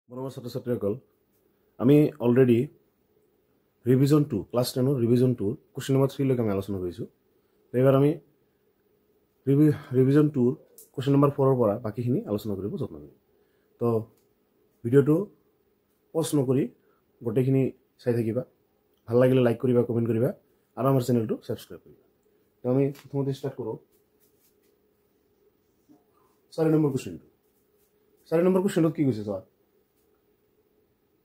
মৰমৰ ছাত্ৰ ছাত্ৰীসকল আমি already revision 2 class 10 revision 2 question number 3 লৈকে আমি আলোচনা কৰিছো এবাৰ আমি ৰিভিজন 2 কোৱেশ্চন নম্বৰ 4 ৰ পৰা বাকিখিনি আলোচনা কৰিব যত্ন কৰিম তো ভিডিওটো পজ নকৰি গোটেইখিনি চাই থাকিবা ভাল লাগিলে লাইক কৰিবা কমেন্ট কৰিবা আৰু আমাৰ চেনেলটো সাবস্ক্ৰাইব কৰিবা তো আমি প্ৰথমতে ষ্টাৰ্ট কৰো 4 নম্বৰ কোৱেশ্চনটো কি কৈছে চোৱা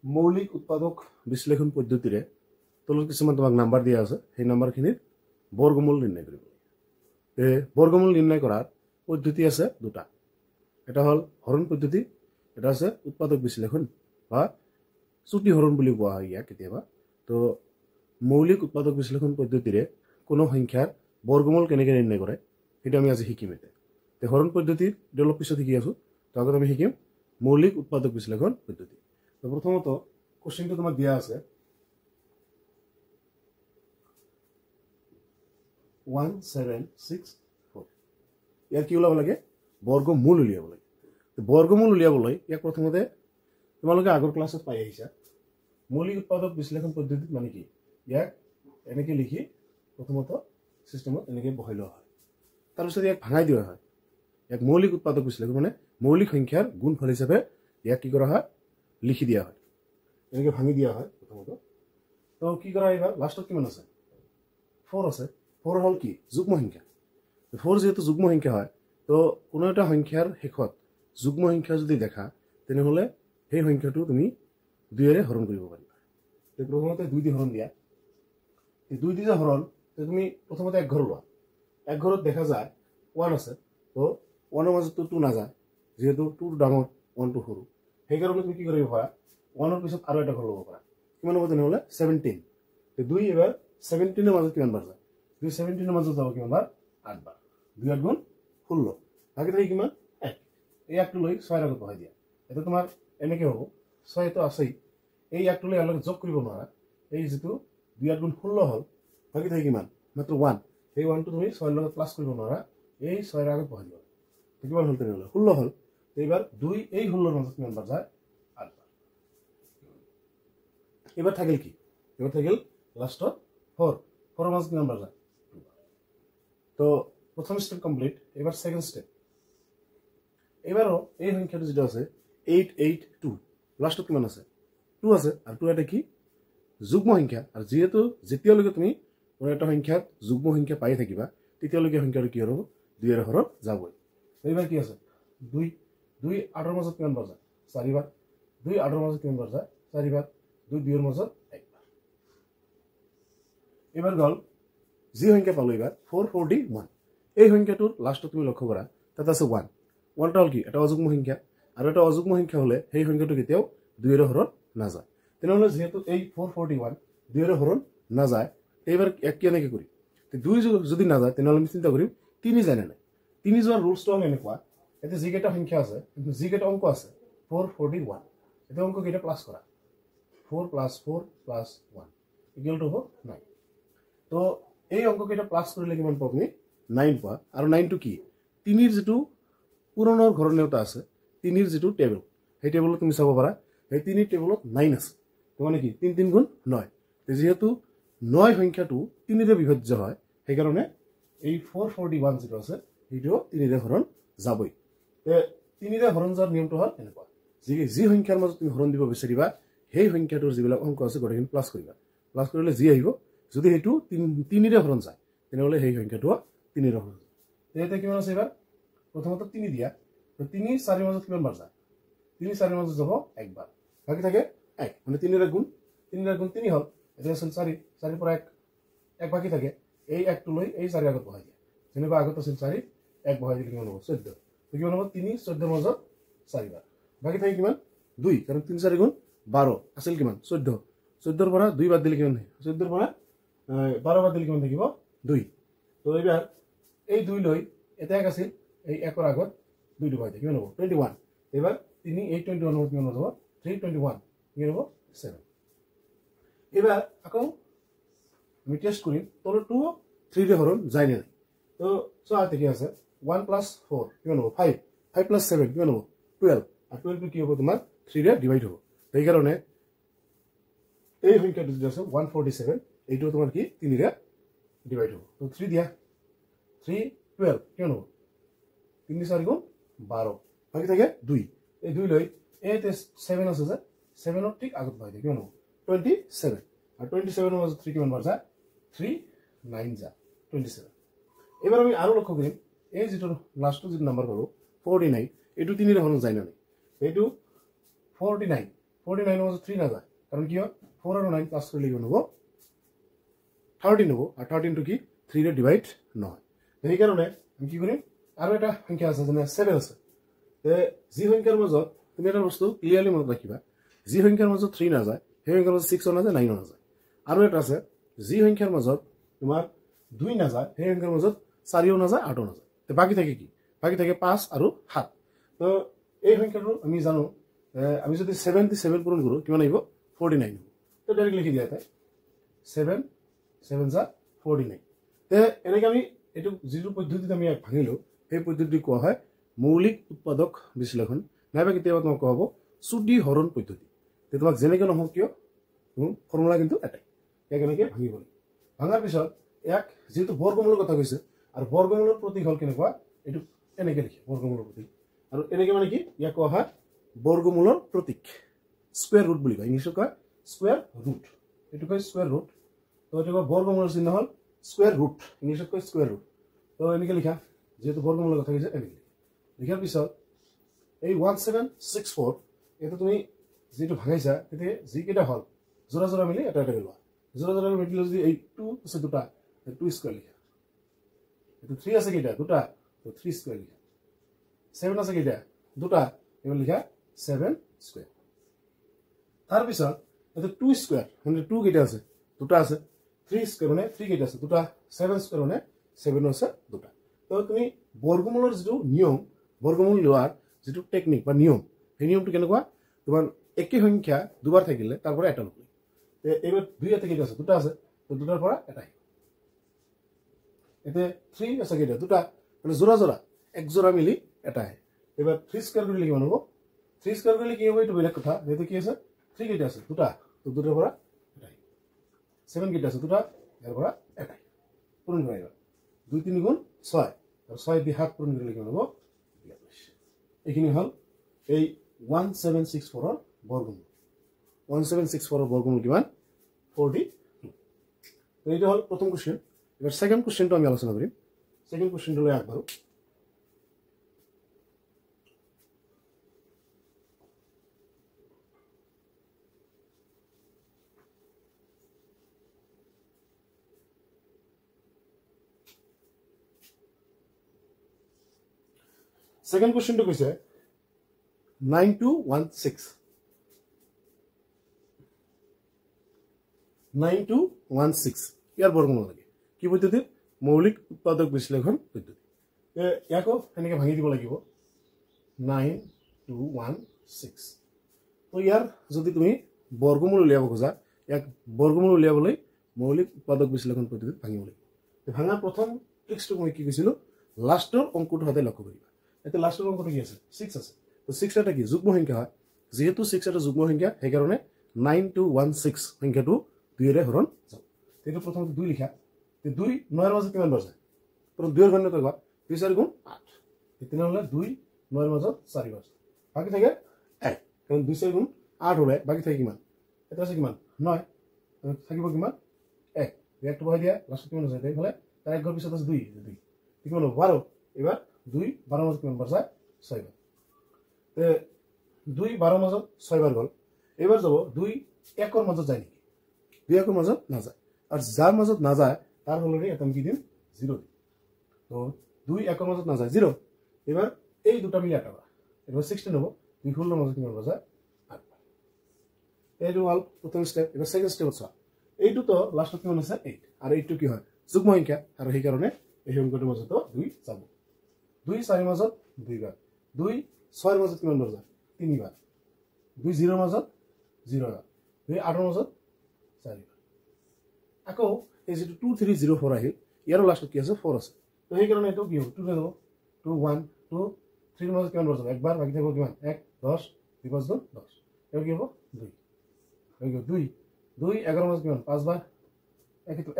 মৌলিক উৎপাদক বিশ্লেষণ পদ্ধতিৰে তলত কিছুমান তোমাক নাম্বাৰ দিয়া আছে সেই নাম্বাৰখিনিৰ বৰ্গমূল নিৰ্ণয় কৰিব এই বৰ্গমূল নিৰ্ণয় কৰাৰ পদ্ধতি আছে দুটা এটা হল হৰণ পদ্ধতি এটা আছে উৎপাদক বিশ্লেষণ বা চুটি হৰণ বুলি কোৱা হয় ইয়াক কেতিয়াবা তো মৌলিক উৎপাদক বিশ্লেষণ পদ্ধতিৰে কোনো সংখ্যাৰ বৰ্গমূল কেনেকৈ নিৰ্ণয় কৰে এটা আমি আজি শিকিম তে হৰণ পদ্ধতিৰ ডেভেলপ পিছত শিকি আছো তো আগত আমি শিকিম মৌলিক উৎপাদক বিশ্লেষণ পদ্ধতি তো প্ৰথমত কোশ্চেনটো তোমাক দিয়া আছে 1764 ইয়াৰ কি ওলাব লাগে বৰ্গমূল উলিয়াব লাগে তো বৰ্গমূল উলিয়াবলৈ ইয়াক প্ৰথমতে তোমালোকে আগৰ ক্লাছত পাই আহিছা মৌলিক উৎপাদক বিশ্লেষণ পদ্ধতি মানে কি ইয়াক এনেকৈ লিখি প্ৰথমত সিস্টেমত এনেকৈ বহাই লোৱা হয় তাৰ পিছত ইয়াক ভাঙাই দিয়া হয় ইয়াক মৌলিক উৎপাদক বিশ্লেষণ মানে মৌলিক সংখ্যাৰ গুণফল হিচাপে ইয়াক কি কৰা হয় লিখি দিয়া হয় এনেকৈ ভাঙি দিয়া হয় প্ৰথমত তো কি কৰা এবাৰ লাষ্টত কিমান আছে 4 আছে 4 হল কি যুগ্ম সংখ্যা 4 যেহেতু যুগ্ম সংখ্যা হয় তো কোনো এটা সংখ্যাৰ শেষত যুগ্ম সংখ্যা যদি দেখা তেনেহলে সেই সংখ্যাটো তুমি 2 এৰে হৰণ কৰিব পাৰিবা তো প্ৰথমতে 2 দি হৰণ দিয়া এই 2 দি যে হৰণ তুমি প্ৰথমতে এক ঘৰ লোৱা এক ঘৰত দেখা যায় 1 আছে তো 1 ৰ মাজত 2 নাযায় যেহেতু 2 ডাঙৰ 1 টো সৰু সেইকাৰণে তুমি কি কৰিব পাৰা 1 ৰ পিছত আৰু এটা ঘৰ ল'ব পাৰা কিমান হ'ব তেনেহলে 17 তে 2 এবাৰ 17 ৰ মাজত কিমান বাৰ যায় 2 17 ৰ মাজত যাব কিমান বাৰ 8 বাৰ 2 8 গুণ 16 বাকি থাকে কিমান 1 এই একটো লৈ 6 ৰ আগত বহাই দিয়া এটা তোমাৰ এনেকৈ হ'ব 6 তো আছেই এই একটো লৈ অলপ যোগ কৰিব নোৱাৰা এই যেটো 2 8 গুণ 16 হ'ল বাকি থাকে কিমান মাত্ৰ 1 এই 1 টো তুমি 6 ৰ লগত প্লাস কৰিব নোৱাৰা এই 6 ৰ আগত বহাই দিবা কিমান হ'ল তেনেহলে 16 হ'ল এবাৰ 2 এই 16 ৰ মাজত কিমান বাৰ যায় 8 বাৰ এবাৰ থাকিল কি এবাৰ থাকিল লাষ্টত 4 ৰ মাজত কিমান বাৰ যায় 2 বাৰ তো প্ৰথম স্টেপ কমপ্লিট এবাৰ সেকেন্ড স্টেপ এবাৰো এই সংখ্যাটো যেটা আছে 882 লাষ্টত কিমান আছে 2 আছে আৰু 2 এটা কি যুগ্ম সংখ্যা আৰু যেহেতু যেতিয়ালৈকে তুমি কোনো এটা সংখ্যাত যুগ্ম সংখ্যা পাই থাকিবা তেতিয়ালৈকে সংখ্যাটো কি হ'ব 2 এৰ হৰণ যাবই এইবাৰ কি আছে 2 2 8 ৰ মাজত কিমান বাৰ যায় 4 বাৰ 2 8 ৰ মাজত কিমান বাৰ যায় 4 বাৰ 2 2 ৰ মাজত 1 বাৰ এবাৰ গল যি সংখ্যা পালো এবাৰ 441 এই সংখ্যাটোৰ লাষ্টত তুমি লক্ষ্য কৰা তাত আছে 1 1টা হল কি এটা অযুগ্ম সংখ্যা আৰু এটা অযুগ্ম সংখ্যা হলে সেই সংখ্যাটো কেতিয়াও 2 এৰ হৰণ নাযায় তেনেহলে যেহেতু এই 441 2 এৰ হৰণ নাযায় এবাৰ এক কেনেকৈ কৰি তে 2 যদি নাযায় তেনেহলে আমি চিন্তা কৰিম 3 যায় না 3 যোৱাৰ ৰুলছটো হল এনেকুৱা এতে যিকেটা সংখ্যা আছে যিকেটা অংক আছে 441 এটা অংক কেটা প্লাস করা 4 + 4 + 1 ইকুয়াল টু 9 তো এই অংক কেটা প্লাস কৰিলে কিমান পাব তুমি 9 পা আৰু 9 টো কি 3 ৰ যেটো পুৰণৰ ঘৰৰ নেউতা আছে 3 ৰ যেটো টেবল সেই টেবলত তুমি চাব পাৰা এই 3 টেবলত 9 আছে তো মানে কি 3 3 গুণ 9 যেহেতু 9 সংখ্যাটো 3 ৰে বিভাজ্য হয় সেই কাৰণে এই 441 যেটো আছে এইটো 3 ৰে হৰণ যাবই 3 ৰে হৰণ যোৱাৰ নিয়মটো হল এনেকুৱা যি সংখ্যাৰ মাজত তুমি হৰণ দিব বিচাৰিবা সেই সংখ্যাটোৰ যিবিলাক অংক আছে গঠন প্লাস কৰিবা প্লাস কৰিলে যি আহিব যদি হেতু 3 ৰে হৰণ যায় তেনেহলে সেই সংখ্যাটো 3 ৰে হৰণ এতে কিমান আছে এবাৰ প্ৰথমত 3 দিয়া তো 3 4 ৰ মাজত কিমান বাৰ যায় 3 4 ৰ মাজত যাব 1 বাৰ বাকি থাকে 1 মানে 3 ৰ গুণ 3 হল এটা আছে 4 4 পৰা 1 বাকি থাকে এই 1 টো লৈ এই 4 আগত বহাই দিয়া যেনেবা আগত আছে 4 1 বহাই দিলে কিমান হ'ব 14 তো কিমান হ'ব 3 14 ৰ মাজত 4 বাৰ বাকি থাকে কিমান 2 কাৰণ 3 4 গুণ 12 আছিল কিমান 14 14 ৰ পৰা 2 বাদ দিলে কিমান 14 ৰ পৰা 12 বাদ দিলে কিমান থাকিব 2 তো এবাৰ এই 2 লৈ এটা এক আছিল এই 1 ৰ আগত 2 টো বহাই দিয়া কিমান হ'ব 21 এবাৰ 3 821 হ'ব কিমান হ'ব 321 কিমান হ'ব 7 এবাৰ আকৌ আমি টেস্ট কৰিম তোৰ 2 3 ৰে হৰণ যায় না তো চোৱা কি আছে 1 + 4 কিমান হ'ব 5 5 + 7 কিমান হ'ব 12 আর 12 কি হবে তোমার 3 ৰে ডিভাইড হ'ব সেই কাৰণে এই সংখ্যাটো যেটা আছে 147 এইটো তোমাৰ কি 3 ৰে ডিভাইড হ'ব তো 3 দিয়া 3 12 কিমান হ'ব 3 4 গুণ 12 বাকি থাকে 2 এই 2 লৈ এতে 7 আছে যে 7 ৰ ঠিক আগত পাই কিমান হ'ব 27 আর 27 এর মধ্যে 3 কিমান বার যায় 3 9 যায় 27 এবার আমি আরো লক্ষ্য করি এই যেটো লাস্ট যে নাম্বার পাবো 49 এটু 3 এর হন যায় না এটু 49 49 এর মধ্যে 3 না যায় কারণ কি হয় 4 আর 9 প্লাস করলে কিমান হবে 13 হবে আর 13 টু কি 3 রে ডিভাইড নয় এই কারণে আমি কি করি আরো একটা সংখ্যা আছে যেনে 7 আছে তে জি সংখ্যার মধ্যে তুমি এটা বস্তু ক্লিয়ারলি মনত রাখিবা জি সংখ্যার মধ্যে 3 না যায় সেই সংখ্যার মধ্যে 6 না যায় 9 না যায় আৰু এটা আছে জি সংখ্যাৰ মাজত তোমাৰ 2 না যায় সেই সংখ্যাৰ মাজত 4 না যায় 8 না যায় তে বাকি থাকে কি বাকি থাকে 5 আৰু 7 তো এই সংখ্যাটো আমি জানো আমি যদি 77 পূৰণ কৰো কিমান আহিব 49 হ'ব তো ডাইৰেক্ট লিখি দিয়া তাই 7 7 যা 49 তে এনেকৈ আমি এটো যিটো পদ্ধতিত আমি ভাঙিলো সেই পদ্ধতি কোৱা হয় মৌলিক উৎপাদক বিশ্লেষণ নাইবা কেতিয়াবা তোমাক কোৱা হ'ব চুটি হৰণ পদ্ধতি তে তোমাক যেনেকৈ নহওক কিয় ফৰ্মুলা কিন্তু এটাই কেনেকৈ ভাঙিব ভাঙাৰ পিছত এক যেহেতু বৰ্গমূলৰ কথা কৈছে আৰু বৰ্গমূলৰ প্ৰতীক হল কেনেকুৱা এটো এনেকৈ লিখে বৰ্গমূলৰ প্ৰতীক আৰু এনেকৈ মানে কি ইয়াক কোৱা হয় বৰ্গমূলৰ প্ৰতীক স্কয়াৰ ৰুট বুলি কয় ইংলিছত কয় স্কয়াৰ ৰুট এটো কয় স্কয়াৰ ৰুট তো এটো কয় বৰ্গমূলৰ চিহ্ন হল স্কয়াৰ ৰুট ইংলিছত কয় স্কয়াৰ ৰুট তো এনেকৈ লিখা যেহেতু বৰ্গমূলৰ কথা কৈছে এনেকৈ লিখাৰ পিছত এই 1764 এটো তুমি যেটো ভাঙাইছা তেতে যি কেটা হল জোৰা জোৰা মিলি এটা এটা লোৱা জোৰা জোৰা মিলি যদি এই 2 আছে দুটা 2 স্কয়াৰ লিখা এটো 3 আছে কেটা দুটা তো 3 স্কয়াৰ লিখা 7 আছে কেটা দুটা এবাৰ লিখা 7 স্কয়াৰ তাৰ পিছত এটো 2 স্কয়াৰ মানে 2 কেটা আছে দুটা আছে 3 স্কয়াৰ মানে 3 কেটা আছে দুটা 7 স্কয়াৰ মানে 7 আছে দুটা তো তুমি বৰ্গমূলৰ যেটো নিয়ম বৰ্গমূল লোৱাৰ যেটো টেকনিক বা নিয়ম এই নিয়মটো কেনেকুৱা তোমাৰ একই সংখ্যা দুবাৰ থাকিলে তাৰপৰা এটা লব এবাৰ 2 আছে কেটা আছে দুটা আছে তো দুটাৰ পৰা এটা এতে 3 আছে কেটা দুটা মানে জোৰা জোৰা এক জোৰা মিলি এটা আহে এবাৰ 3 স্কয়াৰ কৰিলে কিমান হ'ব 3 স্কয়াৰ কৰিলে কি হ'ব এটো বেলেগ কথা যেটো কি আছে 3 কেটা আছে দুটা তো দুটাৰ পৰা এটা 7 কেটা আছে দুটা ইয়াৰ পৰা এটা পূৰণ কৰিবা 2 3 গুণ 6 আৰু 6 দি 7 পূৰণ কৰিলে কিমান হ'ব 42 এইখিনি হল এই 1764 ৰ বৰ্গমূল 1764 ৰ বৰ্গমূল কিমান 42 তো এইটো হল প্ৰথম কোশ্চেন এবাৰ সেকেন্ড কোশ্চেনটো আমি আলোচনা কৰিম সেকেন্ড কোশ্চেনটো লৈ আগবাঢ়ো সেকেন্ড কোশ্চেনটো কৈছে 9216 ইয়াৰ বৰ্গমূল লাগে কি পদ্ধতি মৌলিক উৎপাদক বিশ্লেষণ পদ্ধতি ইয়াকো এনেকৈ ভাঙি দিব লাগিব 9216 তো ইয়াৰ যদি তুমি বৰ্গমূল উলিয়াব খোজা ইয়াক বৰ্গমূল উলিয়াবলৈ মৌলিক উৎপাদক বিশ্লেষণ পদ্ধতিত ভাঙিব লাগিব ভাঙাৰ প্ৰথম ট্ৰিক্সটো মই কি কৈছিলো লাষ্টৰ অংকটো সদায় লক্ষ্য কৰিবা এতে লাষ্টৰ অংকটো কি আছে 6 আছে তো 6 এটা কি যুগ্ম সংখ্যা হয় যেহেতু 6 এটা যুগ্ম সংখ্যা সেই কাৰণে 9216 সংখ্যাটো 2 ৰে হৰণ যাব তেটো প্ৰথম 2 লিখা তে 2 9 এর মাঝে কিমান বার যায় পুরো 2 এর ঘন কত হয় 2 4 গুণ 8 এতিনা হলে 2 9 এর মাঝে 4 বার বাকি থাকে 1 কারণ 2 4 গুণ 8 হলে বাকি থাকে কিমান এটা আছে কিমান 9 থাকিব কিমান 1 একটা বহাই দিয়া লাস্ট কিমান আছে তাই হলে তার এক ঘর পিছত আছে 2 2 কিমান 12 এবার 2 12 মাঝে কিমান বার যায় 6 বার তে 2 12 মাঝে 6 বার গল এবার যাব 2 1 এর মাঝে যায় নাকি 2 1 এর মাঝে না যায় আর যার মাঝে না যায় তার হলরে এটা আমি কি দিম 0 দিই তো 2 1 এর মাঝে না যায় 0 এবার এই দুটো মিলে আটা এবার 16 হবে 2 হল মাঝে কিমান বার যায় 8 এই হল প্রথম স্টেপ এবার সেকেন্ড স্টেপ আছে এইটো তো লাস্ট কিমান আছে 8 আর এইটো কি হয় যুগ্ম সংখ্যা আর সেই কারণে এই সংখ্যাটোৰ মাজত 2 যাব 2 4 এর মাজত 2 বার 2 6 এর মাজত কিমান বার যায় 3 বার 2 0 এর মাজত 0 বার 2 8 এর মাজত 4 বার আকৌ এই যে 2304 আহিল ইয়াৰ লাস্টত কি আছে 4 আছে তো সেই কাৰণে এটো কি হ'ব 2 যাব 2 1 2 3 এর মাজত কিমান বার যাব একবার বাকি থাকিব কিমান 1 10 2 5 10 এবার কি হবো 2 হয়ে গেল 2 2 11 মাস কিমান 5 বার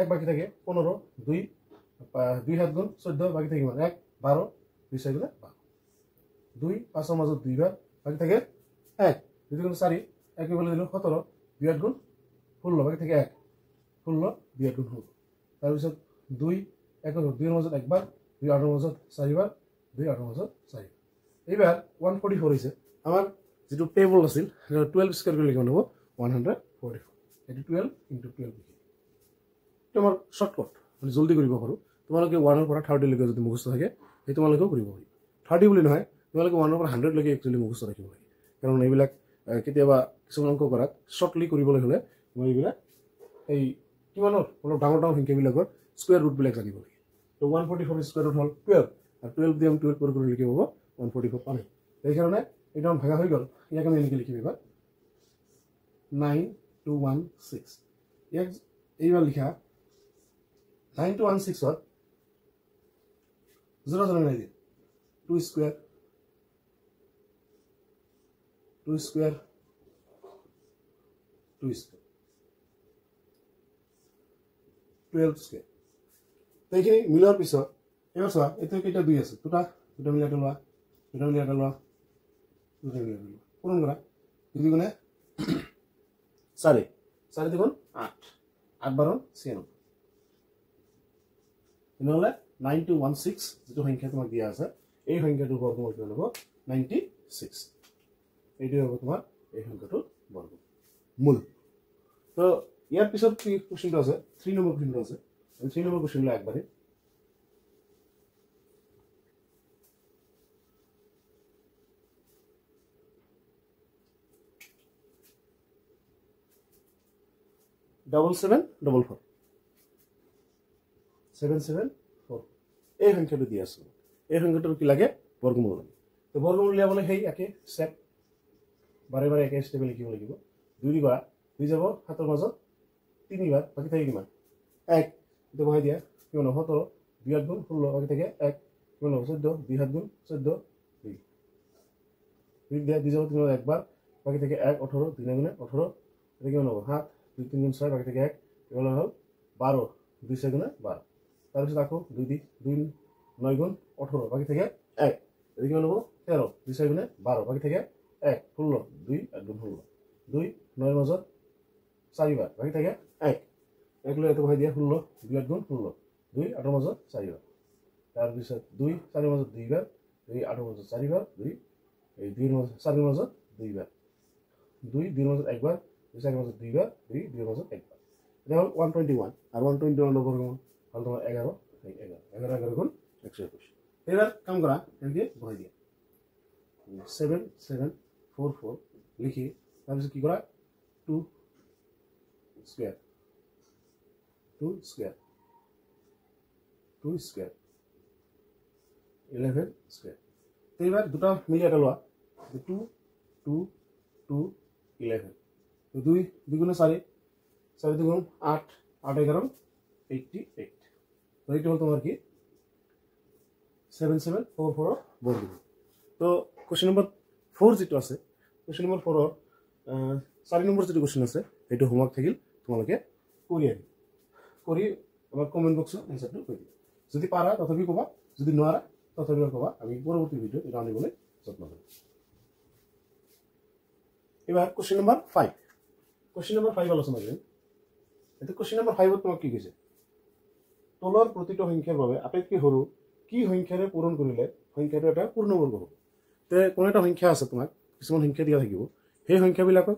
এক বাকি থাকে 15 2 2 হাত গুণ 14 বাকি থাকে কিমান 1 12 2 6 গুণ 12 2 5 এর মাজত 2 বার বাকি থাকে 1 2 গুণ 4 1 বলে দিল 17 2 হাত গুণ 16 বাকি থাকে 1 16 2 হাত গুণ 16 তার পিছত 2 1 2 এর মাজত একবার 2 8 এর মাজত 4 বার 2 8 এর মাজত 4 এইবার 144 হইছে আমার যেটো টেবল আছিল 12 স্কয়ার করলে কিমান হ'ব 144 এটো 12 * 12 লিখি তো আমার শর্টকাট মানে জলদি কৰিব পাৰো তোমালোকে 1 এৰ পৰা 30 লৈকে যদি মুখস্থ থাকে এই তোমালোকেও কৰিব পাৰি 30 বুলি নহয় তোমালোকে 1 এৰ পৰা 100 লৈকে একচুয়ালি মুখস্থ ৰাখিব লাগে কাৰণ এইবিলাক কেতিয়াবা কিছুমান অংক কৰাত শৰ্টলি কৰিবলৈ হলে মই এইবিলাক এই কিমানৰ অলপ ডাঙৰ ডাঙৰ সংখ্যাবিলাকৰ স্কয়াৰ ৰুট বিলাক জানিব লাগে তো 144 স্কয়াৰ ৰুট হল 12 আর 12 দিয়ে 12 করে করে লিখে হবো 144 পানি এই কারণে এটা ভাগা হয়ে গেল ইয়াকে আমি লিখে লিখিব এবার 9216 ইয়াক এইবার লিখা 9216 হল 0 0 নাই 2 স্কয়ার 2 স্কয়ার 2 স্কয়ার 12 স্কয়ার তো এইখিনি মিলার পিছত এবার চোৱা এতে কেইটা 2 আছে দুটা মিলাই লওয়া দুটা মিলাই লওয়া পূরণ করা 2 গুণে 4 4 দ্বিগুণ 8 8 12 96 নহলে 9216 যেটো সংখ্যা তোমাক দিয়া আছে এই সংখ্যাটোৰ বৰ্গমূল কিমান হ'ব 96 এইটো হ'ব তোমাৰ এই সংখ্যাটোৰ বৰ্গমূল তো ইয়াৰ পিছত কি কোশ্চেনটো আছে 3 নম্বৰ কোশ্চেনটো আছে 3 নম্বৰ কোশ্চেনটো একবাৰে double 7 double 4 774 এই সংখ্যাটো দিয়া আছে এই সংখ্যাটোৰ কি লাগে বৰ্গমূল তো বৰ্গমূল উলিয়াবলৈ হেই একে স্টেপ বাৰে বাৰে একে স্টেপে লিখিব লাগিব 2 দিবা 2 যাব 7 ৰ মাজত 3 বাৰ বাকি থাকে কিমান 1 এটা বহাই দিয়া কিমান 17 2 হাত গুণ 16 বাকি থাকে 1 কিমান 14 2 হাত গুণ 14 2 2 দিয়া 2 যাব 3 একবার বাকি থাকে 1 18 3 গুণে 18 এটা কিমান হ'ব 7 2 3 গুণ 6 বাকি থাকে 1 এগুলো হল 12 2 6 গুণে 12 তারপর দেখো 2 2 9 গুণ 18 বাকি থাকে 1 এটা কিমান হ'ব 13 2 6 গুণে 12 বাকি থাকে 1 16 2 আর গুণ 16 2 9 এর মাজত 4 বার বাকি থাকে 1 1 লৈ এটো বহাই দিয়া 16 2 আর গুণ 16 2 8 এর মাজত 4 বার তারপর 2 4 এর মাজত 2 বার 2 8 এর মাজত 4 বার 2 এই 2 এর মাজত 4 এর মাজত 2 বার 2 2 এর মাজত একবার 2 4 এর মাজত 2 বার 2 2 এর মাজত একবার এটা হল 121 আর 121 এর বর্গমূল হল তোমার 11 11 11 গুণ 121 এবার কাম করা এদিকে বহাই দিয়া 7744 লিখি তারপর কি করা 2 স্কয়ার 2 স্কয়ার 2 স্কয়ার 11 স্কয়ার তো এবার দুটো মিলিয়ে এটা লওয়া 2 2 2 11 তো 2 2 গুণে 4 4 2 গুণ 8 8 11 88 তো এটা হল তোমার কি 7744 বর্গমূল তো কোশ্চেন নম্বর 4 যেটো আছে কোশ্চেন নম্বর 4 4 নম্বৰ যেটো কোশ্চেন আছে এটো হোমৱৰ্ক থাকিল তোমালোকে কৰি আনি কৰি আমাৰ কমেন্ট বক্সত আনসাৰটো কৈ দিবা যদি পাৰা তথাপি কবা যদি নোৱাৰা তথাপি কবা আমি পৰৱৰ্তী ভিডিঅ' এটা আনিবলৈ যত্ন কৰিম এবাৰ কোশ্চেন নম্বৰ 5 কোশ্চেন নম্বৰ 5 আলোচনা কৰিম এটা কোশ্চেন নম্বৰ 5 তোমাক কি কৈছে তলৰ প্ৰতিটো সংখ্যাৰ বাবে আটাইতকৈ সৰু কি সংখ্যাৰে পূৰণ কৰিলে সংখ্যাটো এটা পূৰ্ণবৰ্গ হ'ব তে কোন এটা সংখ্যা আছে তোমাক কিছুমান সংখ্যা দিয়া থাকিব সেই সংখ্যাবিলাকক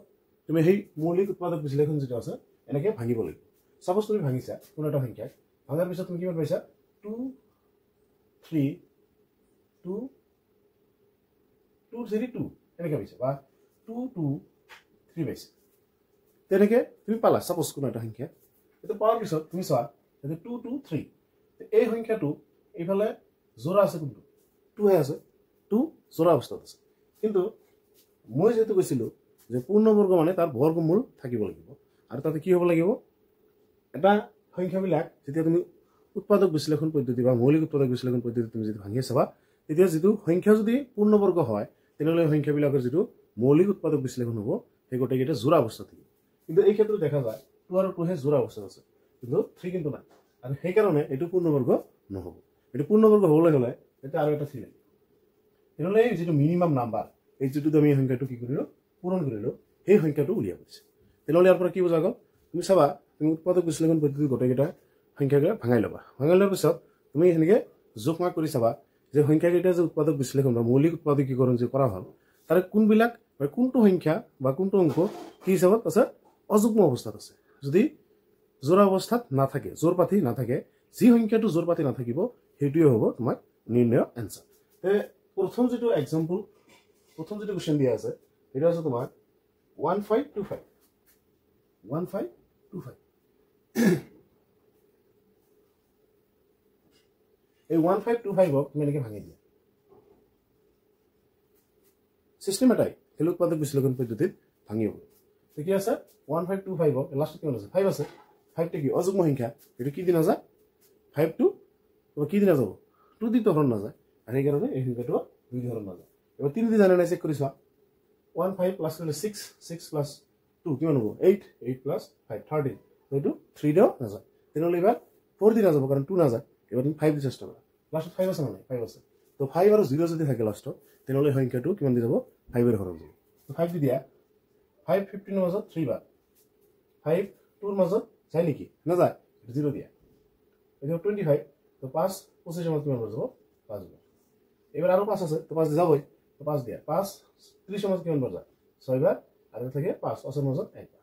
তুমি সেই মৌলিক উৎপাদক বিশ্লেষণ যেটা আছে এনেকে ভাঙিব লাগিব সাপোজ তুমি ভাঙিছা কোন এটা সংখ্যা ভাঙাৰ পিছত তুমি কিমান পাইছা 2 3 2 2 3 2 এনেকে পাইছা বা 2 2 3 পাইছা তেনেকে তুমি পালা সাপোজ কোন এটা সংখ্যা এটা পাওয়ার পিছত তুমি চোৱা এটা 2 2 3 এই সংখ্যাটো এইফালে জোড়া আছে কোনটো 2 হে আছে 2 জোড়া অৱস্থাত আছে কিন্তু মই যেটো কৈছিলো যে পূৰ্ণবৰ্গ মানে তাৰ বৰ্গমূল থাকিব লাগিব আৰু তাতে কি হ'ব লাগিব এটা সংখ্যাবিলাক যেতিয়া তুমি উৎপাদক বিশ্লেষণ পদ্ধতি বা মৌলিক উৎপাদক বিশ্লেষণ পদ্ধতি তুমি যদি ভাঙি চাবা তেতিয়া যেটো সংখ্যা যদি পূৰ্ণবৰ্গ হয় তেনেহলে সংখ্যাবিলাকৰ যেটো মৌলিক উৎপাদক বিশ্লেষণ হ'ব সেই গোটেইকেইটা জোড়া অৱস্থাত থাকিব কিন্তু এই ক্ষেত্ৰত দেখা যায় 2 আৰু 2 হে জোড়া অৱস্থাত আছে কিন্তু 3 কিন্তু নাই আৰু সেইকাৰণে এইটো পূৰ্ণবৰ্গ নহ'ব এইটো পূৰ্ণবৰ্গ হ'বলৈ হ'লে এটা আৰু এটা 3 লাগিব এনেহ'লে এই যিটো মিনিমাম নাম্বাৰ এই যিটো আমি সংখ্যাটো কি কৰিলো পূৰণ কৰিলো সেই সংখ্যাটো উলিয়াব গৈছে তেনেহ'লে ইয়াৰ পৰা কি বুজা গ'ল তুমি চাবা তুমি উৎপাদক বিশ্লেষণ পদ্ধতিৰ গোটেইকেইটা সংখ্যাকে ভাঙাই ল'বা ভাঙাই লোৱাৰ পিছত তুমি এনেকৈ যোগ মাগ কৰি চাবা যে সংখ্যাকেইটা যে উৎপাদক বিশ্লেষণ বা মৌলিক উৎপাদকীকৰণ যে কৰা হ'ল তাৰে কোনবিলাক বা কোনটো সংখ্যা বা কোনটো অংক কি হিচাপত আছে অযুগ্ম অৱস্থাত আছে যদি জোড়া অৱস্থাত নাথাকে জোৰ পাতি নাথাকে যি সংখ্যাটো জোৰ পাতি নাথাকিব সেইটোৱে হ'ব তোমাৰ নিৰ্ণয় এনসাৰ প্ৰথম যেটো এক্সাম্পল প্ৰথম যেটো কোৱেশ্চন দিয়া আছে এটা আছে তোমাৰ 1525 এই 1525 ক তুমি এনেকৈ ভাঙি দিয়া সিস্টেম এটাই খেল উৎপাদক বিশ্লেষণ পদ্ধতিত ভাঙিব কি আছে 1525 ক লাষ্টত কিমান আছে 5 আছে 5 টা কি অযুগ্ম সংখ্যা এটা কি দিনা যায় 5 টু কি দিনা যাব 2 দি ধৰণ না যায় আৰু এই কাৰণে এই সংখ্যাটো 2 ধৰণ না যায় এবাৰ 3 দি জানা নাই চেক কৰি চোৱা 15 প্লাস 6 6 প্লাস 2 কিমান হ'ব 8 8 প্লাস 5 13 তো এইটো 3 দাও না যায় তেনেহ'লে এবাৰ 4 দি না যাব কাৰণ 2 না যায় এবাৰ তুমি 5 দি চেষ্টা কৰা লাষ্টত 5 আছে না 5 আছে তো 5 আৰু 0 যদি থাকে লাষ্টত তেনেহ'লে সংখ্যাটো কিমান দি যাব 5 এর হৰণ যাব তো 5 দি দিয়া 5 15 মাজত 3 বাৰ 5 2 ৰ মাজত যায় নেকি না যায় 0 দিয়া এটা 25 তো 5 25 মাজত কিমান যাব 5 বাৰ এবাৰ আৰু 5 আছে তো 5 দি যাবই তো 5 দিয়া 5 30 মাজত কিমান বাৰ যায় 6 বাৰ আৰু থাকে 5 আছে মাজত 1 বাৰ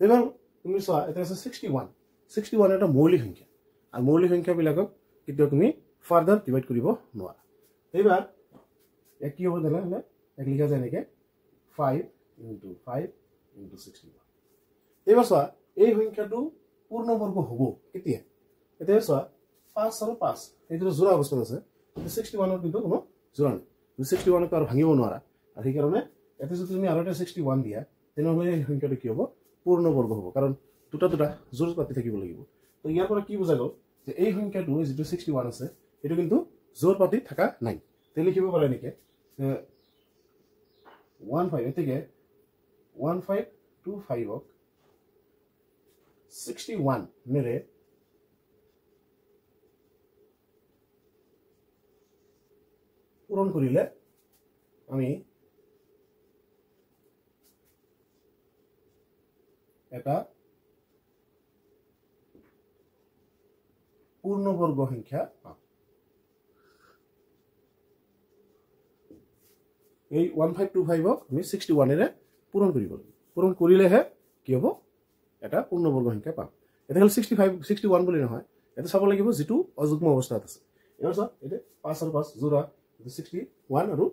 এবাৰ তুমি চোৱা এটা আছে 61 61 এটা মৌলিক সংখ্যা আৰু মৌলিক সংখ্যা বিলাকক কিন্তু তুমি ফাৰ্দাৰ ডিভাইড কৰিব নোৱাৰা এবাৰ এক কি হ'ব জানা এক লিখা যায় নেকি 5 into 5 into 61 এবাৰ চোৱা এই সংখ্যাটো পূৰ্ণবৰ্গ হ'ব কেতিয়া এতিয়া চোৱা 5 আৰু 5 এইটো জোড়া অৱস্থাত আছে 61 ৰ কিন্তু কোনো জোড়া নাই 61 ক আৰু ভাঙিব নোৱাৰা আৰু এই কাৰণে এতে যদি তুমি আৰু এটা 61 দিয়া তেনেহ'লে এই সংখ্যাটো কি হ'ব পূৰ্ণবৰ্গ হ'ব কাৰণ দুটা দুটা জোড় পাতি থাকিব লাগিব তো ইয়াৰ পৰা কি বুজা গ'ল যে এই সংখ্যাটো যেটো 61 আছে এটো কিন্তু জোড় পাতি থাকা নাই তে লিখিব পারে নেকি 15 এতেকে 1525 ক 61 মেরে পূরণ করিলে আমি এটা পূর্ণবর্গ সংখ্যা পাম এই 1525 ক আমি 61 এৰে পূৰণ কৰিব লাগিব পূৰণ কৰিলেহে কি হ'ব এটা পূৰ্ণবৰ্গ সংখ্যা পাম এটা হল 65 61 বুলি নহয় এটা চাব লাগিব যেটো অযুগ্ম অৱস্থাত আছে এবাৰ চাওক এটা 5 আৰু 5 জোড়া 61 আৰু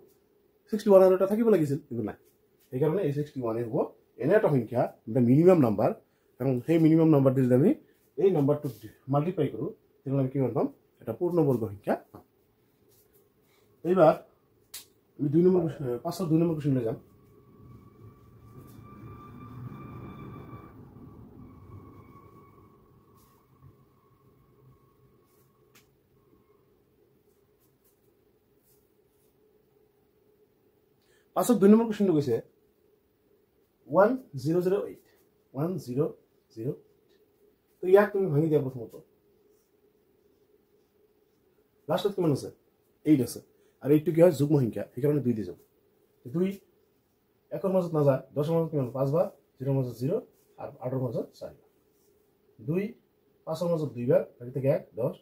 61 আৰু এটা থাকিব লাগিছিল কিন্তু নাই এই কাৰণে এই 61 এ হ'ব এনে এটা সংখ্যা এটা মিনিমাম নাম্বাৰ কাৰণ সেই মিনিমাম নাম্বাৰটো যদি আমি এই নাম্বাৰটো মাল্টিপ্লাই কৰো তেতিয়াহ'লে কি পাম এটা পূৰ্ণবৰ্গ সংখ্যা পাম এইবাৰ আমি 2 নম্বৰ 5 2 নম্বৰ কোৱেশ্চন লৈ যাম পাছত 2 নম্বৰ কোৱেশ্চনটো কৈছে 1008 1008 তো ইয়াক তুমি ভাঙি দিয়া প্ৰথমত লাষ্টত কিমান আছে 8 আছে আৰু এইটো কি হয় যুগ্ম সংখ্যা সেইকাৰণে 2 দি যাব 2 1 ৰ মাজত না যায় 10 ৰ মাজত কিমান 5 বাৰ 0 ৰ মাজত 0 আৰু 8 ৰ মাজত 4 2 5 ৰ মাজত 2 বাৰ বাকি থাকে 1 10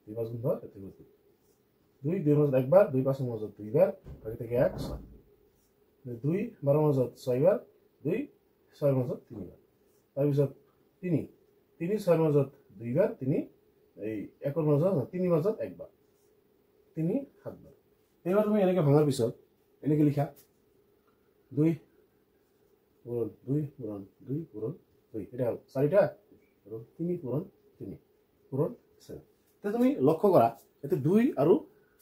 2 5 গুণ 10 এতে 2 2 ৰ মাজত 1 বাৰ 2 5 ৰ মাজত 2 বাৰ বাকি থাকে 1 6 2 12 ৰ মাজত 6 বাৰ 2 6 ৰ মাজত 3 বাৰ তাৰ পিছত 3 3 6 ৰ মাজত 2 বাৰ 3 এই 1 ৰ মাজত 3 ৰ মাজত 1 বাৰ 3 7 বাৰ এবাৰ তুমি এনেকৈ ভাঙাৰ পিছত এনেকৈ লিখা 2 পূৰণ 2 পূৰণ 2 পূৰণ 2 এটা হ'ল 4টা আৰু 3 পূৰণ 3 পূৰণ 7 তে তুমি লক্ষ্য কৰা এতে 2 আৰু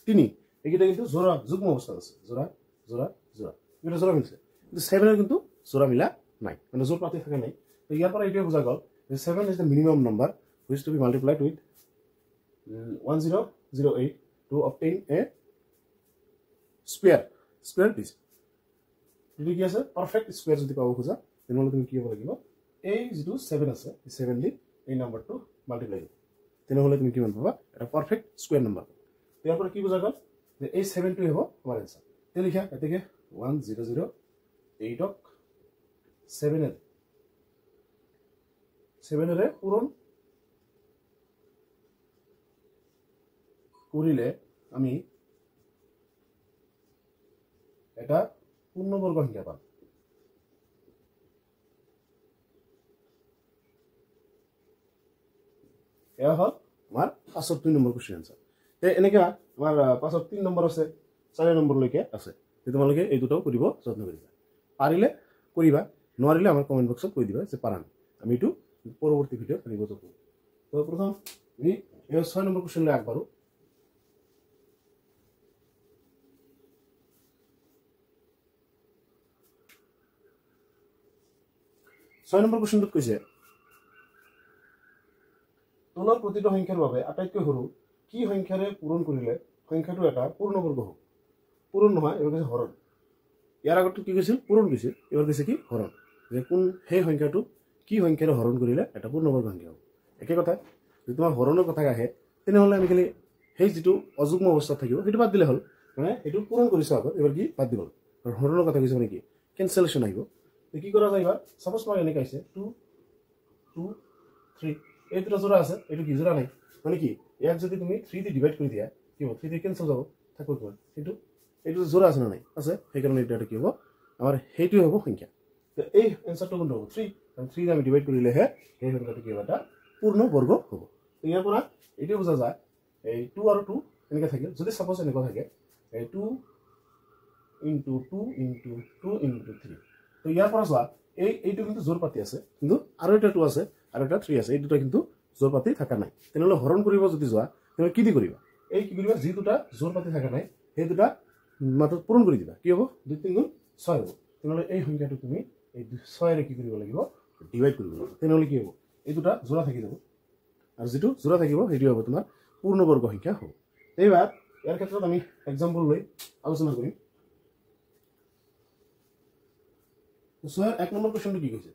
3 এইকেইটা কিন্তু জোড়া যুগ্ম অৱস্থাত আছে জোড়া জোড়া জোড়া এটা জোড়া মিলছে কিন্তু 7 এর কিন্তু জোড়া মিলা নাই মানে জোড় পাতি থাকে নাই তো ইয়াৰ পৰা এইটোৱে বুজা গ'ল যে 7 is the minimum number which to be multiplied with 1008 to obtain a square piece যদি কি আছে পারফেক্ট স্কয়ার যদি পাবো খোজা তেনেহ'লে তুমি কি হ'ব লাগিব এই যিটো 7 আছে এই 7 দি এই নাম্বাৰটো মাল্টিপ্লাই কৰিব তেনেহ'লে তুমি কিমান পাবা এটা পাৰফেক্ট স্কুৱেৰ নাম্বাৰ ইয়াৰ পৰা কি বুজা গ'ল যে এই 7টোৱে হ'ব আমাৰ এনচাৰ তে লিখা এতেকে 100 8ক 7 পূৰণ কৰিলে আমি এটা পূৰ্ণবৰ্গ সংখ্যা পাম এয়া হ'ল আমাৰ 65 নম্বৰ কুৱেশ্যন আনসাৰ তে এনেকা আমাৰ 3 নম্বৰ আছে 4 নম্বৰলৈকে আছে তে তোমালোকে এই দুটাও কৰিব যত্ন কৰিবা পাৰিলে কৰিবা নোৱাৰিলে আমাৰ কমেন্ট বক্সত কৈ দিবা যে পাৰা নাই আমি এইটো পৰৱৰ্তী ভিডিঅ'ত আনিব যত্ন কৰিম তো প্ৰথম আমি এই 6 নম্বৰ কুৱেশ্যনলৈ আগবাঢ়ো 6 নম্বৰ কুৱেশ্যনটোত কৈছে তলৰ প্ৰতিটো সংখ্যাৰ বাবে আটাইতকৈ সৰু কি সংখ্যাৰে পূৰণ কৰিলে সংখ্যাটো এটা পূৰ্ণবৰ্গ হ'ব পূৰণ নহয় এবাৰ কৈছে হৰণ ইয়াৰ আগত কি কৈছিল পূৰণ কৈছিল এবাৰ কৈছে কি হৰণ যে কোন সেই সংখ্যাটো কি সংখ্যাৰে হৰণ কৰিলে এটা পূৰ্ণবৰ্গ সংখ্যা হ'ব একে কথা যদি তোমাৰ হৰণৰ কথা আহে তেনেহ'লে আমি খালি সেই যিটো অযুগ্ম অৱস্থাত থাকিব সেইটো বাদ দিলে হ'ল মানে এইটো পূৰণ কৰিছে আগত এবাৰ কি বাদ দিব আৰু হৰণৰ কথা কৈছে মানে কি কেনচেলেশ্যন আহিব কি কৰা যায় এবাৰ সাপোজ মই এনেকৈ আছে 2 2 3 এই দুটা জোড়া আছে এইটো কি জোড়া নাই মানে কি ইয়াক যদি তুমি 3 দি ডিভাইড কৰি দিয়া কি হ'ব 3 দি কেনসেল যাব থাকব কিমান কিন্তু এইটো জোড়া আছে না নাই আছে সেই কাৰণে এটা কি হ'ব আমাৰ হেইটোই হ'ব সংখ্যা তো এই আনসাৰটো কোনটো হ'ব 3 আৰু 3 দি আমি ডিভাইড কৰিলে হে এই সংখ্যাটো কি হ'ব এটা পূৰ্ণ বৰ্গ হ'ব তো ইয়াৰ পৰা এইটো বুজা যায় এই 2 আৰু 2 এনেকৈ থাকে যদি সাপোজ এনেকৈ থাকে এই 2 into 2 into 2 into 3 তো ইয়াৰ পৰা চোৱা এইটো কিন্তু জোৰ পাতি আছে কিন্তু আৰু এটা 2 আছে আৰু এটা 3 আছে এই দুটা কিন্তু জোৰ পাতি থাকা নাই তেনেহ'লে হৰণ কৰিব যদি যোৱা তেনে কি দি কৰিবা এই কি কৰিবা যি দুটা জোৰ পাতি থাকা নাই সেই দুটা মাত্ৰ পূৰণ কৰি দিবা কি হ'ব 2 3 গুণ 6 হ'ব তেনেহ'লে এই সংখ্যাটো তুমি এই 6 ৰে কি কৰিব লাগিব ডিভাইড কৰিব লাগিব তেনেহ'লে কি হ'ব এই দুটা জোড়া থাকি যাব আৰু যেটো জোড়া থাকিব হেইটো হ'ব তোমাৰ পূৰ্ণবৰ্গ সংখ্যা হ'ব এইবাৰ ইয়াৰ ক্ষেত্ৰত আমি एग्जांपल লৈ আলোচনা কৰিম 1 নম্বৰ কোৱেশ্চনটো কি কৈছে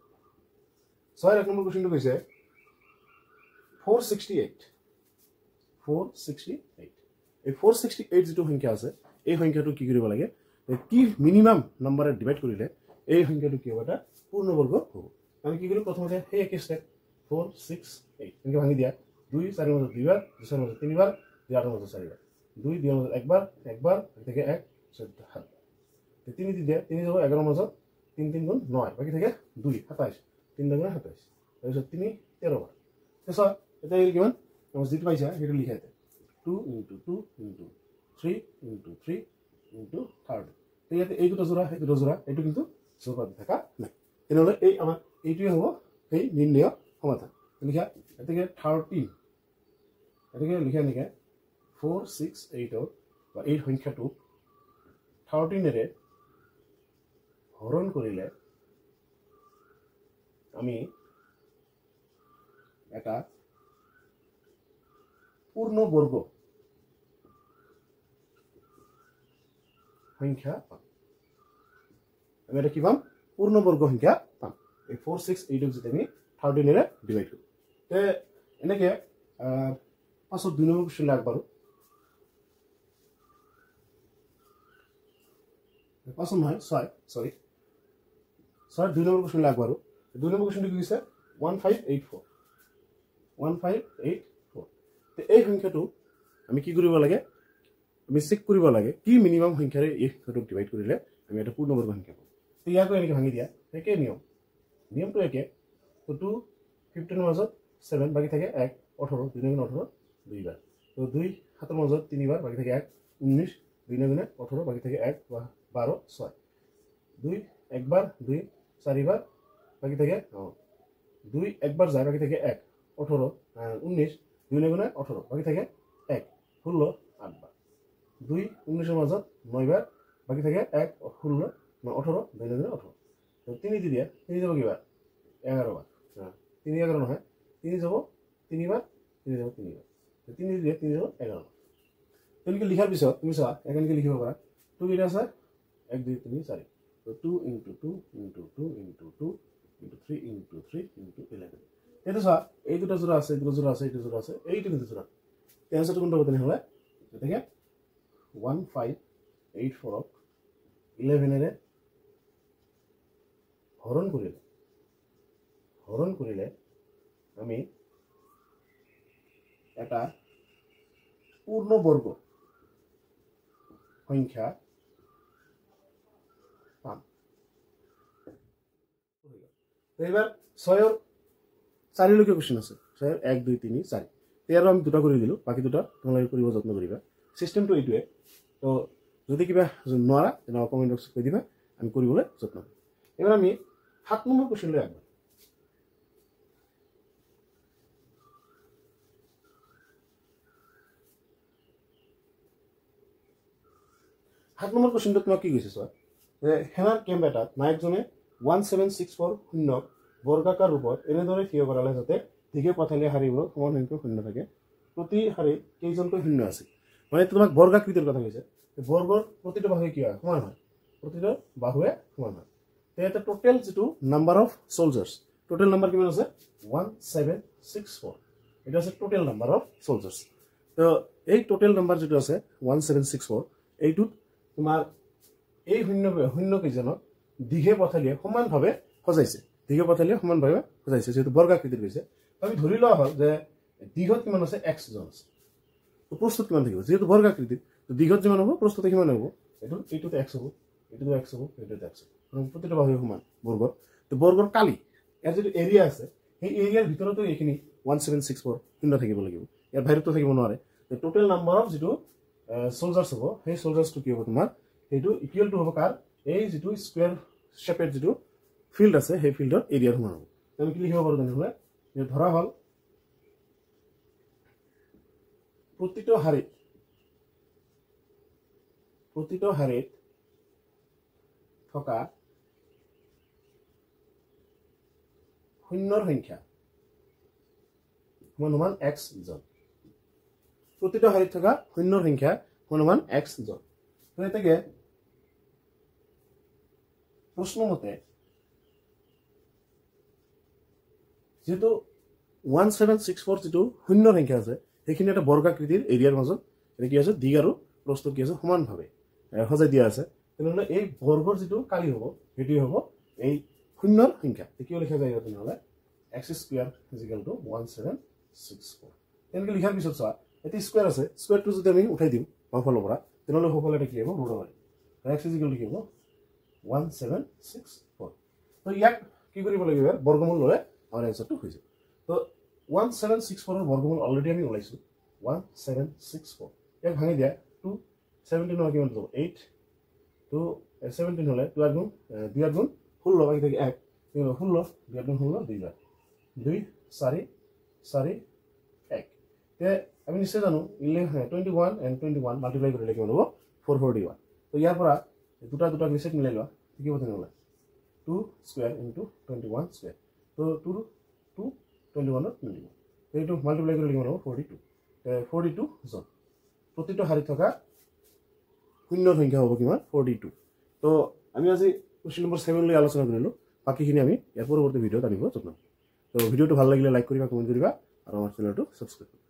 1 নম্বৰ কোৱেশ্চনটো কৈছে 468 এই 468 যেটো সংখ্যা আছে এই সংখ্যাটো কি কৰিব লাগে কি মিনিমাম নম্বৰে ডিভাইড কৰিলে এই সংখ্যাটো কি হ'ব এটা পূৰ্ণবৰ্গ হ'ব আমি কি কৰিম প্ৰথমতে এই এক স্টেপ 468 এনেকৈ ভাঙি দিয়া 2 4 মাজত দুইবাৰ 2 4 মাজত তিনিবাৰ 2 8 মাজত চাৰিবাৰ 2 2 মাজত একবাৰ থেকে 1 14 7 3 দি দিয়া 3 যাব 11 মাজত 3 3 গুণ 9 বাকি থাকে 2 27 3 গুণ 27 তাৰপিছত 3 13 বাৰ তেছা এটা কিমান আমাৰ যেটো পাইছা হেটো লিখা আছে 2 into 2 into 3 into 3 into 3 তো ইয়াতে এই দুটা জোড়া এইটো কিন্তু জোড়া থাকা নাই তেনেহ'লে এই আমাৰ এইটোৱে হ'ব এই নিৰ্ণয় সমাধান লিখা এতেকে 13 এতেকে লিখা নিকে 468 বা এই সংখ্যাটো 13 ৰে হৰণ কৰিলে আমি এটা পূৰ্ণবৰ্গ সংখ্যা পাম আমি এটা কি পাম পূৰ্ণবৰ্গ সংখ্যা পাম এই 468 যদি আমি 13 ৰে ডিভাইড কৰো তে এনেকে পাছত 2 নম্বৰ কোৱেশ্চন আগবাৰো পাছত নহয় 6 2 নম্বৰ কোৱেশ্চন আগবাৰো 2 নম্বৰ কোৱেশ্চনটো কি হৈছে 1584 তে এই সংখ্যাটো আমি কি কৰিব লাগে আমি চেক কৰিব লাগে কি মিনিমাম সংখ্যাৰে এই সংখ্যাটো ডিভাইড কৰিলে আমি এটা পূৰ্ণবৰ্গ সংখ্যা পাম তো ইয়াকো এনেকৈ ভাঙি দিয়া একে নিয়মটো একে তো 2 15 মাজত 7 বাকি থাকে 1 18 2 গুণ 18 দুইবাৰ তো 2 7 মাজত তিনিবাৰ বাকি থাকে 1 19 2 গুণ 18 বাকি থাকে 1 12 6 2 একবাৰ 2 চাৰিবাৰ বাকি থাকে 2 একবাৰ যায় বাকি থাকে 1 18 19 2 গুণ 18 বাকি থাকে 1 16 8 বাৰ 2 19 মাজত 9 বাৰ বাকি থাকে 1 16 18 2 গুণ 18 তো 3 দি দিয়া 3 যাব কিবা 11 বাৰ 3 11 নহয় 3 যাব 3 বাৰ 3 যাব 3 বাৰ 3 দি দিয়া 3 যাব 11 তেনেকৈ লিখাৰ পিছত তুমি চোৱা একেনকৈ লিখিব পাৰা 2 কেইটা আছে 1 2 3 4 তো 2 into 2 into 2 into 2 into 3 into 3 into 11 এটা চোৱা এই দুটা জোড়া আছে এইটো জোড়া আছে এইটো জোড়া আছে এইটো কিন্তু জোড়া এই আনসারটো কোনটো হ'ব তেনেহলে এটাকে 1584 ক 11 এৰে হৰণ কৰিলে আমি এটা পূর্ণবর্গ সংখ্যা পাম এবার 6 এর 4 লৈকে কোশ্চেন আছে 6 এর 1 2 3 4 তেয়ারও আমি দুটা কৰি দিলো বাকি দুটা তোমালোকে কৰিব যত্ন কৰিবা সিস্টেমটো এইটোৱে তো যদি কিবা নোৱাৰা তেনে কমেন্ট বক্সত কৈ দিবা আমি কৰিবলৈ যত্ন কৰিম এবাৰ আমি 7 নম্বৰ কোশ্চেন লৈ আগবাঢ়ো 7 নম্বৰ কোশ্চেনটো তোমাক কি কৈছে চোৱা যে হেনাৰ কেম্প এটাত নায়কজনে 17640 বৰ্গাকাৰ ৰূপত এনেদৰে থিয় কৰালে যাতে দিগে পথালিয়া হাৰিবোৰ সমান সংখ্যক শূন্য থাকে প্ৰতি হাৰি কেইজনকৈ শূন্য আছে মানে তোমাক বৰ্গাকৃতিৰ কথা কৈছে বৰ্গৰ প্ৰতিটো বাহুৱে কি হয় সমান হয় প্ৰতিটো বাহুৱে সমান হয় এটা টোটাল যেটো number of soldiers total number কিমান আছে 1764 এটা আছে টোটাল নাম্বার অফ সোলজার্স তো এই টোটাল নাম্বার যেটো আছে 1764 এইটো তোমাৰ এই শূন্য কেইজনক দিঘে পথালিয়ে সমানভাৱে সজাইছে দিঘে পথালিয়ে সমানভাৱে সজাইছে যেটো বৰ্গাকৃতিৰ কৈছে আমি ধৰি লোৱা হ'ল যে দিঘত কিমান আছে x জন আছে তো প্ৰস্তুত কিমান থাকিব যেটো বৰ্গাকৃতি তো দিঘত কিমান হ'ব প্ৰস্তুত কিমান হ'ব এইটোতে x হ'ব এইটোতে x হ'ব এইটোতে x হ'ব প্ৰতিটো বাহুৱে সমান বৰ্গৰ তো বৰ্গৰ কালি এৰ যেটো এৰিয়া আছে এই এৰিয়াৰ ভিতৰতো এইখিনি 1764 শূন্য থাকিব লাগিব ইয়াৰ বাহিৰতো থাকিব নোৱাৰে তো টোটাল নাম্বাৰ অফ যেটো সোলজাৰ্স হ'ব সেই সোলজাৰ্সটো কি হ'ব তোমাৰ এইটো ইকুয়াল টু হ'ব কাৰ এই যেটো স্কয়াৰ শেপেৰ যেটো ফিল্ড আছে সেই ফিল্ডৰ এৰিয়াৰ সমান হ'ব আমি কি লিখিব পাৰো তেনেহলে যে ধৰা হল প্ৰতিটো হাৰিত থকা শূন্যৰ সংখ্যা সমান x জন প্ৰতিটো হাৰিত থকা শূন্যৰ সংখ্যা সমান x জন তো এটাকে প্ৰশ্ন মতে যেটো 1764 যেটো শূন্য সংখ্যা আছে সেইখিনি এটা বৰ্গাকৃতিৰ এৰিয়াৰ মাজত এটা কি আছে দিগ আৰু প্ৰস্থ কি আছে সমানভাৱে সজাই দিয়া আছে তেনেহলে এই বৰ্গৰ যেটো কালি হ'ব হেটি হ'ব এই শূন্যৰ সংখ্যা কি লিখা যায় তেনেহলে x² = 1764 এনেকে লিখাৰ পিছত চোৱা এটি স্কয়াৰ আছে স্কয়াৰটো যদি আমি উঠাই দিম বাওফালৰ পৰা তেনেহলে হফালে এটা কি হ'ব ৰুট হ'ব x = কি হ'ব 1764 তো ইয়াক কি কৰিব লাগিব বৰ্গমূল ললে আমাৰ এনসারটো হৈ যাব তো 1764 এর বর্গমূল অলরেডি আমি ওলাইছো 1764 এক ভাঙি দিয়া 2 17 হল কিমান হ'ব 8 তো 17 হলে 2 গুণ 2 গুণ 16 বাকি থাকে 1 16 2 গুণ 16 2 বার 2 4 4 1 তে আমি নিশ্চয় জানো 21 and 21 মাল্টিপ্লাই কৰিলে কিমান হ'ব 441 তো ইয়াৰ পৰা দুটা নিশ্চয় মিলাই লোৱা কি হ'ব তেনেহলে 2 স্কয়াৰ into 21 স্কয়াৰ তো 2 21 21 এইটো মাল্টিপ্লাই কৰিলে কিমান হ'ব 42 জন প্ৰতিটো হাৰি থকা শূন্য সংখ্যা হ'ব কিমান 42 তো আমি আজি কোশ্চেন নম্বৰ 7 লৈ আলোচনা কৰিলো বাকিখিনি আমি ইয়াৰ পৰৱৰ্তী ভিডিঅ'ত আনিব যত্ন তো ভিডিঅ'টো ভাল লাগিলে লাইক কৰিবা কমেন্ট কৰিবা আৰু আমাৰ চেনেলটো সাবস্ক্ৰাইব